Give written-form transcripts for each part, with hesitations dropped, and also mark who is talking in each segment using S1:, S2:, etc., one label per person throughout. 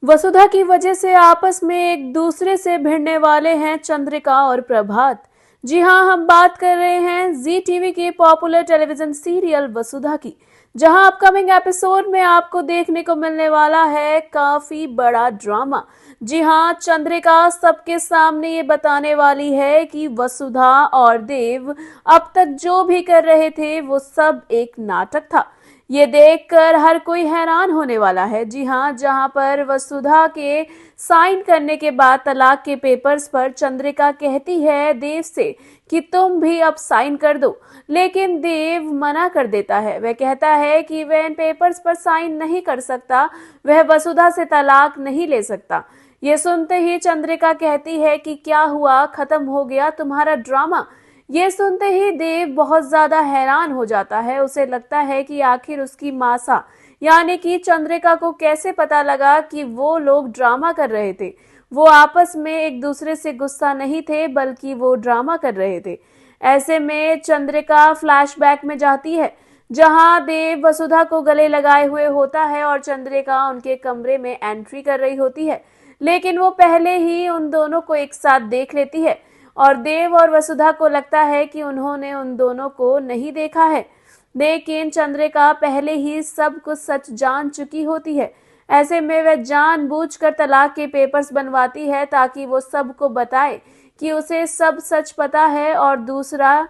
S1: वसुधा की वजह से आपस में एक दूसरे से भिड़ने वाले हैं चंद्रिका और प्रभात। जी हाँ, हम बात कर रहे हैं जी टीवी के पॉपुलर टेलीविजन सीरियल वसुधा की, जहां अपकमिंग एपिसोड में आपको देखने को मिलने वाला है काफी बड़ा ड्रामा। जी हाँ, चंद्रिका सबके सामने ये बताने वाली है कि वसुधा और देव अब तक जो भी कर रहे थे वो सब एक नाटक था। ये देखकर हर कोई हैरान होने वाला है। जी हाँ, जहां पर वसुधा के साइन करने के बाद तलाक के पेपर्स पर चंद्रिका कहती है देव से कि तुम भी अब साइन कर दो, लेकिन देव मना कर देता है। वह कहता है कि वह इन पेपर्स पर साइन नहीं कर सकता, वह वसुधा से तलाक नहीं ले सकता। ये सुनते ही चंद्रिका कहती है कि क्या हुआ, खत्म हो गया तुम्हारा ड्रामा। ये सुनते ही देव बहुत ज्यादा हैरान हो जाता है। उसे लगता है कि आखिर उसकी मासा यानी कि चंद्रिका को कैसे पता लगा कि वो लोग ड्रामा कर रहे थे। वो आपस में एक दूसरे से गुस्सा नहीं थे, बल्कि वो ड्रामा कर रहे थे। ऐसे में चंद्रिका फ्लैशबैक में जाती है, जहां देव वसुधा को गले लगाए हुए होता है और चंद्रिका उनके कमरे में एंट्री कर रही होती है। लेकिन वो पहले ही उन दोनों को एक साथ देख लेती है और देव और वसुधा को लगता है कि उन्होंने उन दोनों को नहीं देखा है। लेकिन चंद्रिका पहले ही सब कुछ सच जान चुकी होती है। ऐसे में वह जानबूझकर तलाक के पेपर्स बनवाती है ताकि वो सबको बताए कि उसे सब सच पता है, और दूसरा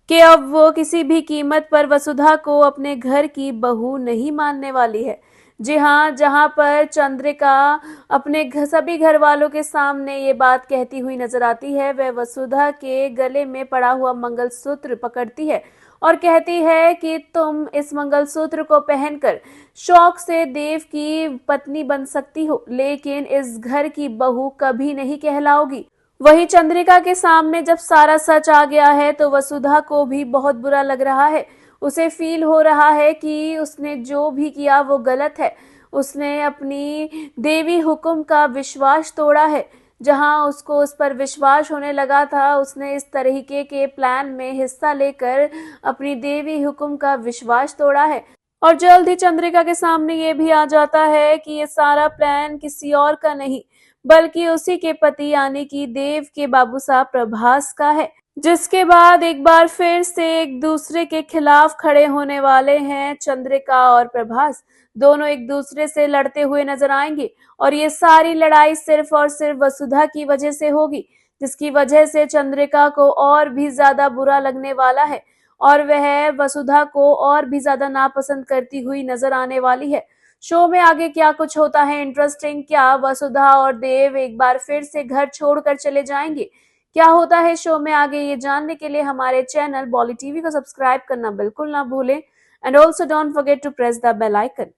S1: कि अब वो किसी भी कीमत पर वसुधा को अपने घर की बहू नहीं मानने वाली है। जी हाँ, जहाँ पर चंद्रिका अपने सभी घर वालों के सामने ये बात कहती हुई नजर आती है, वह वसुधा के गले में पड़ा हुआ मंगलसूत्र पकड़ती है और कहती है कि तुम इस मंगलसूत्र को पहनकर शौक से देव की पत्नी बन सकती हो, लेकिन इस घर की बहू कभी नहीं कहलाओगी। वहीं चंद्रिका के सामने जब सारा सच आ गया है तो वसुधा को भी बहुत बुरा लग रहा है। उसे फील हो रहा है कि उसने जो भी किया वो गलत है। उसने अपनी देवी हुक्म का विश्वास तोड़ा है। जहां उसको उस पर विश्वास होने लगा था, उसने इस तरीके के प्लान में हिस्सा लेकर अपनी देवी हुक्म का विश्वास तोड़ा है। और जल्द ही चंद्रिका के सामने ये भी आ जाता है कि ये सारा प्लान किसी और का नहीं, बल्कि उसी के पति यानी कि देव के बाबू साहब प्रभास का है। जिसके बाद एक बार फिर से एक दूसरे के खिलाफ खड़े होने वाले हैं चंद्रिका और प्रभास। दोनों एक दूसरे से लड़ते हुए नजर आएंगे और ये सारी लड़ाई सिर्फ और सिर्फ वसुधा की वजह से होगी, जिसकी वजह से चंद्रिका को और भी ज्यादा बुरा लगने वाला है और वह वसुधा को और भी ज्यादा नापसंद करती हुई नजर आने वाली है। शो में आगे क्या कुछ होता है इंटरेस्टिंग, क्या वसुधा और देव एक बार फिर से घर छोड़कर चले जाएंगे, क्या होता है शो में आगे, ये जानने के लिए हमारे चैनल बॉली टीवी को सब्सक्राइब करना बिल्कुल ना भूलें। And also don't forget to press the bell icon.